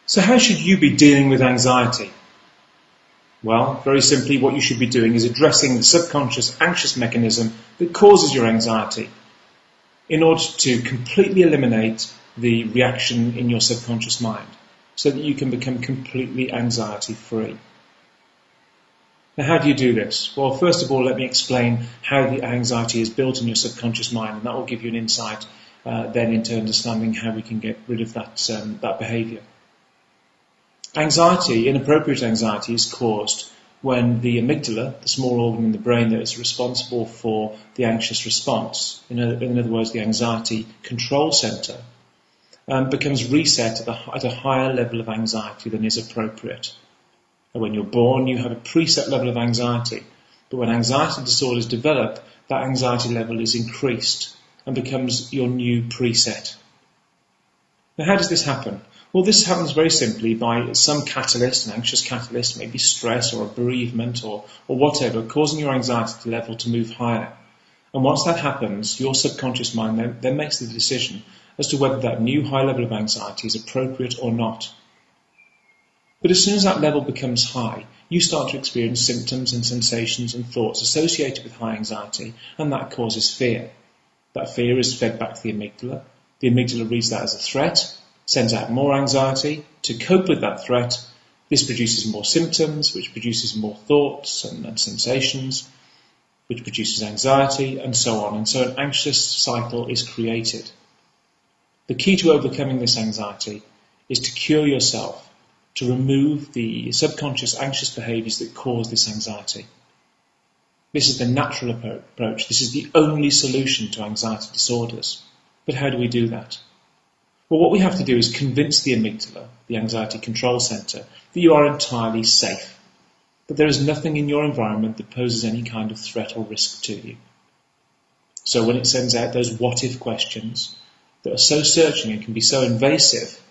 So how should you be dealing with anxiety? Well, very simply, what you should be doing is addressing the subconscious anxious mechanism that causes your anxiety in order to completely eliminate the reaction in your subconscious mind so that you can become completely anxiety-free. Now, how do you do this? Well, first of all, let me explain how the anxiety is built in your subconscious mind, and that will give you an insight then into understanding how we can get rid of that behaviour. Anxiety, inappropriate anxiety, is caused when the amygdala, the small organ in the brain that is responsible for the anxious response, in other words, the anxiety control centre, becomes reset at a higher level of anxiety than is appropriate. And when you're born, you have a preset level of anxiety, but when anxiety disorders develop, that anxiety level is increased and becomes your new preset. Now, how does this happen? Well, this happens very simply by some catalyst, an anxious catalyst, maybe stress or a bereavement or whatever, causing your anxiety level to move higher. And once that happens, your subconscious mind then makes the decision as to whether that new high level of anxiety is appropriate or not. But as soon as that level becomes high, you start to experience symptoms and sensations and thoughts associated with high anxiety, and that causes fear. That fear is fed back to the amygdala. The amygdala reads that as a threat, sends out more anxiety. To cope with that threat, this produces more symptoms, which produces more thoughts and sensations, which produces anxiety, and so on. And so an anxious cycle is created. The key to overcoming this anxiety is to cure yourself, to remove the subconscious anxious behaviours that cause this anxiety. This is the natural approach. This is the only solution to anxiety disorders. But how do we do that? Well, what we have to do is convince the amygdala, the anxiety control centre, that you are entirely safe, that there is nothing in your environment that poses any kind of threat or risk to you. So when it sends out those what-if questions that are so searching and can be so invasive,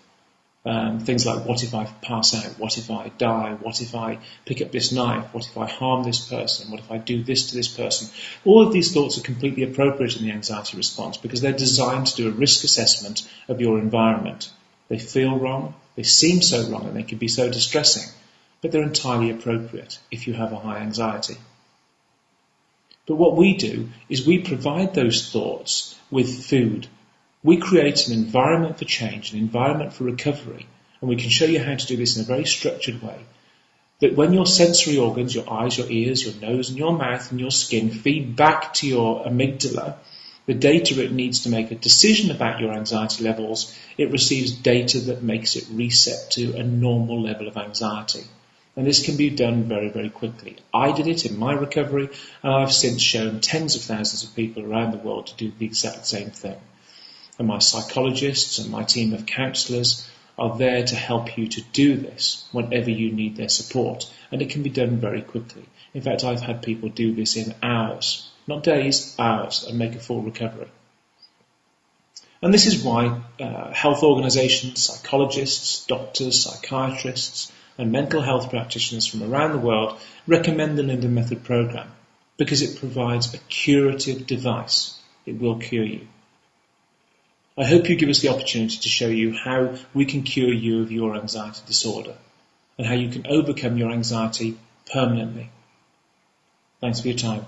things like, what if I pass out? What if I die? What if I pick up this knife? What if I harm this person? What if I do this to this person? All of these thoughts are completely appropriate in the anxiety response because they're designed to do a risk assessment of your environment. They feel wrong, they seem so wrong, and they can be so distressing, but they're entirely appropriate if you have a high anxiety. But what we do is we provide those thoughts with food. We create an environment for change, an environment for recovery, and we can show you how to do this in a very structured way. That when your sensory organs, your eyes, your ears, your nose and your mouth and your skin feed back to your amygdala the data it needs to make a decision about your anxiety levels, it receives data that makes it reset to a normal level of anxiety. And this can be done very, very quickly. I did it in my recovery, and I've since shown tens of thousands of people around the world to do the exact same thing. And my psychologists and my team of counsellors are there to help you to do this whenever you need their support. And it can be done very quickly. In fact, I've had people do this in hours, not days, hours, and make a full recovery. And this is why health organisations, psychologists, doctors, psychiatrists, and mental health practitioners from around the world recommend the Linden Method programme, because it provides a curative device. It will cure you. I hope you give us the opportunity to show you how we can cure you of your anxiety disorder and how you can overcome your anxiety permanently. Thanks for your time.